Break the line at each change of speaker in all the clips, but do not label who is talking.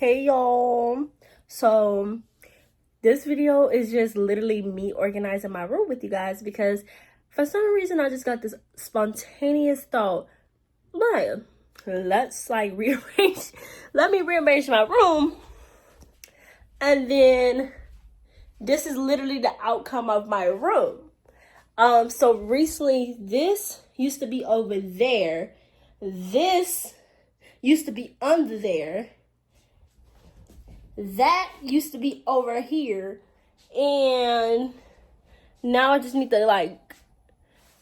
Hey y'all, so this video is just literally me organizing my room with you guys because for some reason I just got this spontaneous thought, but let's like rearrange, let me rearrange my room. And then this is literally the outcome of my room. So recently this used to be over there, this used to be under there, that used to be over here, and now I just need to like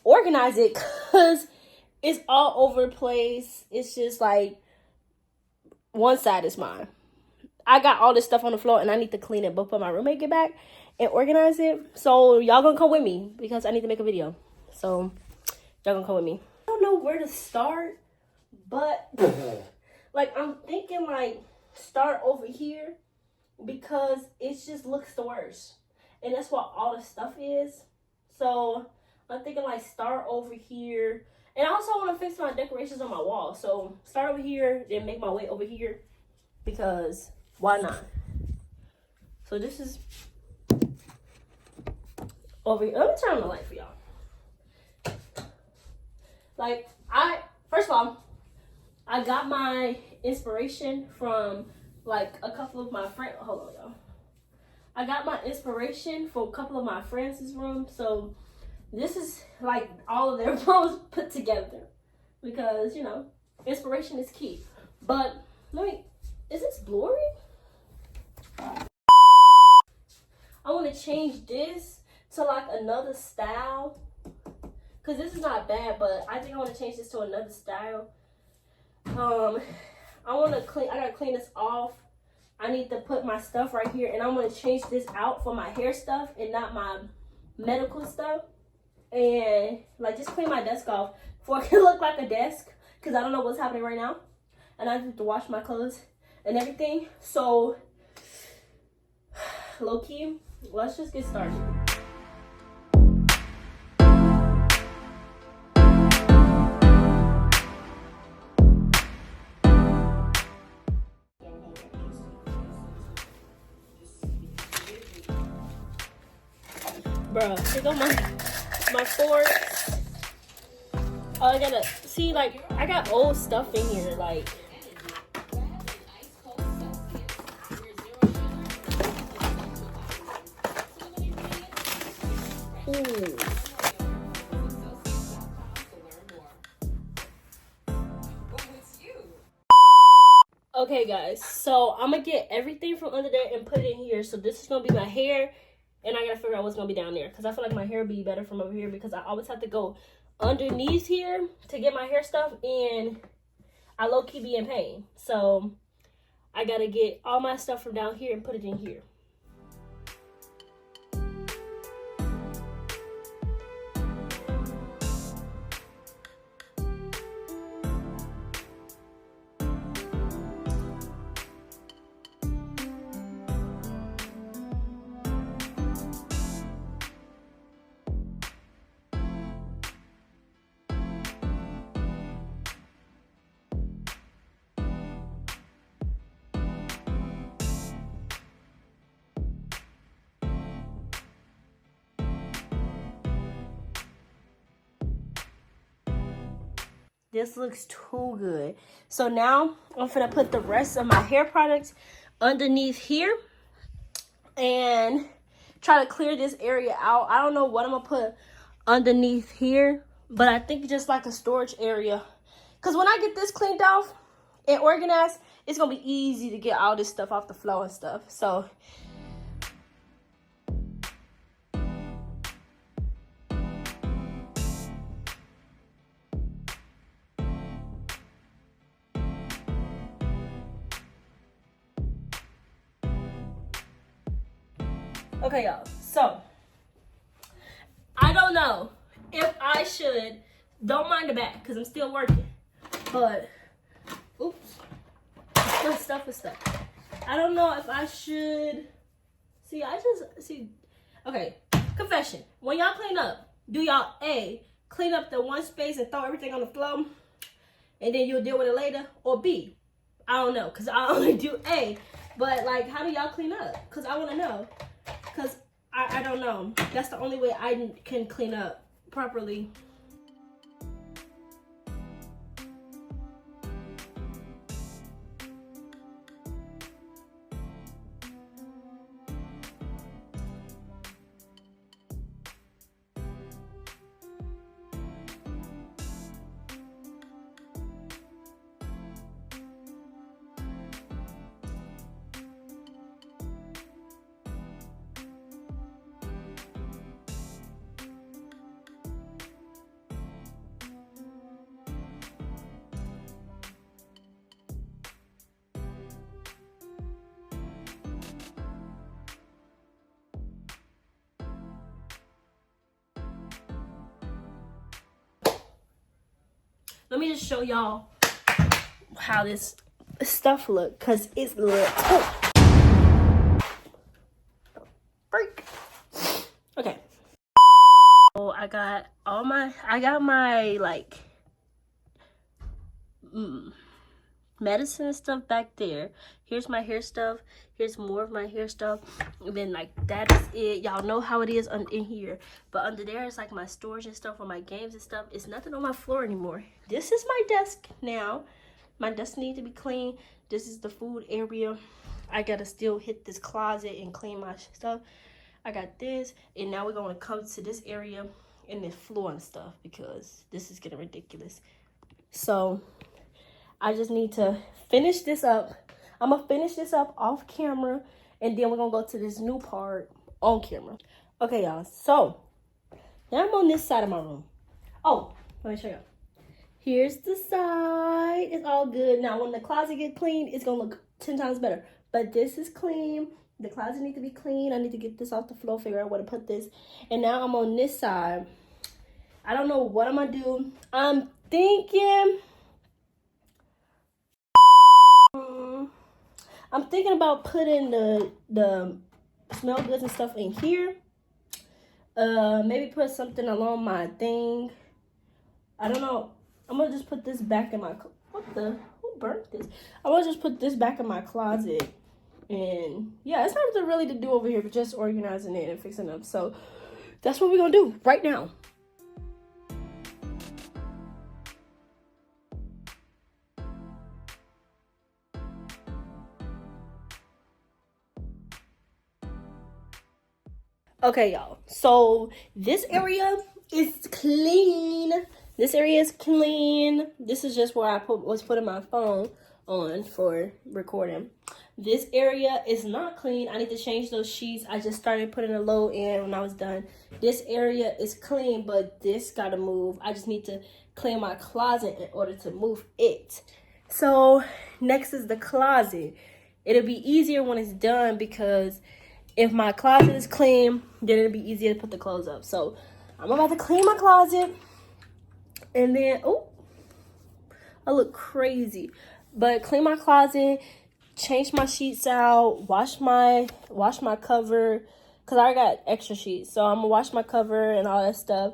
organize it because it's all over the place. It's just like one side is mine. I got all this stuff on the floor and I need to clean it before my roommate get back and organize it. So y'all gonna come with me because I need to make a video. So y'all gonna come with me. I don't know where to start, but like I'm thinking like start over here because it just looks the worst, and that's what all the stuff is. So I'm thinking like start over here, and I also want to fix my decorations on my wall. So start over here, then make my way over here because why not? So this is over here. Let me turn on the light for y'all. Like first of all, I got my inspiration from like a couple of my friends. Hold on, y'all. I got my inspiration for a couple of my friends' room. So this is like all of their rooms put together because, you know, inspiration is key. But let me, is this blurry? I want to change this to like another style because this is not bad, but I think I want to change this to another style. I gotta clean this off. I need to put my stuff right here, and I'm gonna change this out for my hair stuff and not my medical stuff. And like just clean my desk off before it can look like a desk because I don't know what's happening right now. And I have to wash my clothes and everything. So low key, let's just get started. Bruh, here go my forks. Oh, I gotta see, like I got old stuff in here, like ooh. Okay guys, so I'm gonna get everything from under there and put it in here. So this is gonna be my hair, and I gotta figure out what's gonna be down there because I feel like my hair would be better from over here because I always have to go underneath here to get my hair stuff, and I low-key be in pain. So I gotta get all my stuff from down here and put it in here. This looks too good. So now I'm gonna put the rest of my hair products underneath here and try to clear this area out. I don't know what I'm gonna put underneath here, but I think just like a storage area. Cause when I get this cleaned off and organized, it's gonna be easy to get all this stuff off the floor and stuff. So okay, y'all, so I don't know if I should, don't mind the back because I'm still working, but oops, my stuff is stuck. I don't know if I should, okay, confession, when y'all clean up, do y'all A, clean up the one space and throw everything on the floor and then you'll deal with it later, or B, I don't know, because I only do A. But, like, how do y'all clean up? Because I want to know. Because I don't know. That's the only way I can clean up properly. Let me just show y'all how this stuff look, because it's lit. Break. Okay. So I got my like medicine and stuff back there. Here's my hair stuff. Here's more of my hair stuff. And then like that is it. Y'all know how it is in here. But under there is like my storage and stuff for my games and stuff. It's nothing on my floor anymore. This is my desk now. My desk needs to be clean. This is the food area. I gotta still hit this closet and clean my stuff. I got this, and now we're gonna come to this area and the floor and stuff because this is getting ridiculous. So I just need to finish this up. I'm gonna finish this up off camera, and then we're gonna go to this new part on camera. Okay, y'all. So now I'm on this side of my room. Oh, let me show y'all. Here's the side. It's all good. Now, when the closet get clean, it's gonna look 10 times better. But this is clean. The closet needs to be clean. I need to get this off the floor, figure out where to put this. And now I'm on this side. I don't know what I'm gonna do. I'm thinking about putting the smell goods and stuff in here. Maybe put something along my thing. I don't know. I'm gonna just put this back in my, who burnt this? I'm gonna just put this back in my closet. And yeah, it's nothing really to do over here, but just organizing it and fixing it up. So that's what we're gonna do right now. Okay, y'all. So this area is clean. This area is clean. This is just where I was putting my phone on for recording. This area is not clean. I need to change those sheets. I just started putting a load in when I was done. This area is clean, but this gotta move. I just need to clean my closet in order to move it. So next is the closet. It'll be easier when it's done because if my closet is clean, then it'll be easier to put the clothes up. So I'm about to clean my closet. And then, oh, I look crazy. But clean my closet, change my sheets out, wash my cover, because I got extra sheets. So I'm going to wash my cover and all that stuff.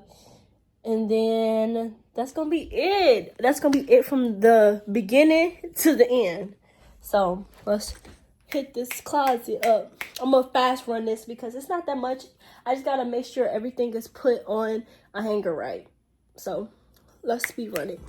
And then that's going to be it. That's going to be it from the beginning to the end. So let's hit this closet up. I'm going to fast run this because it's not that much. I just got to make sure everything is put on a hanger right. So let's speed run it.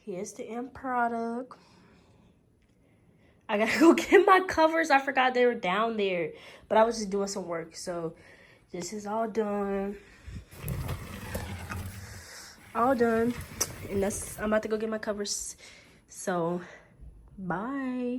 Here's the end product. I gotta go get my covers. I forgot they were down there, but I was just doing some work. So this is all done. All done. And I'm about to go get my covers. So bye.